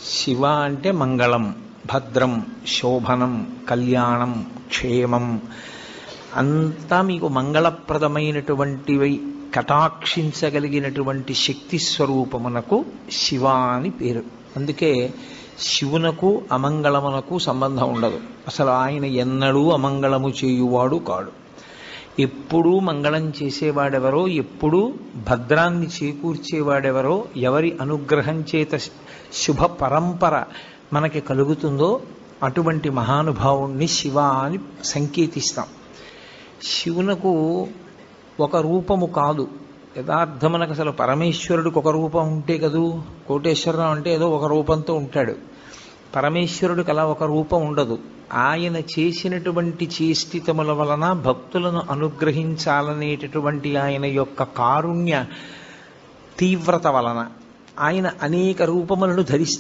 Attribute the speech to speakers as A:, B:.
A: శివ అంటే మంగళం, భద్రం, శోభనం, కళ్యాణం, క్షేమం అంతా మీకు మంగళప్రదమైనటువంటివి కటాక్షించగలిగినటువంటి శక్తి స్వరూపమునకు శివ అని పేరు. అందుకే శివునకు అమంగళమునకు సంబంధం ఉండదు. అసలు ఆయన ఎన్నడూ అమంగళము చేయువాడు కాడు. ఎప్పుడూ మంగళం చేసేవాడెవరో, ఎప్పుడూ భద్రాన్ని చేకూర్చేవాడెవరో, ఎవరి అనుగ్రహం చేత శుభ పరంపర మనకి కలుగుతుందో అటువంటి మహానుభావుణ్ణి శివ అని సంకేతిస్తాం. శివునకు ఒక రూపము కాదు, యథార్థమునకు అసలు పరమేశ్వరుడికి ఒక రూపం ఉంటే కదూ. కోటేశ్వరరావు అంటే ఏదో ఒక రూపంతో ఉంటాడు. పరమేశ్వరుడికి అలా ఒక రూపం ఉండదు. ఆయన చేసినటువంటి చేష్టితముల వలన భక్తులను అనుగ్రహించాలనేటటువంటి ఆయన యొక్క కారుణ్య తీవ్రత వలన ఆయన అనేక రూపములను ధరిస్తారు.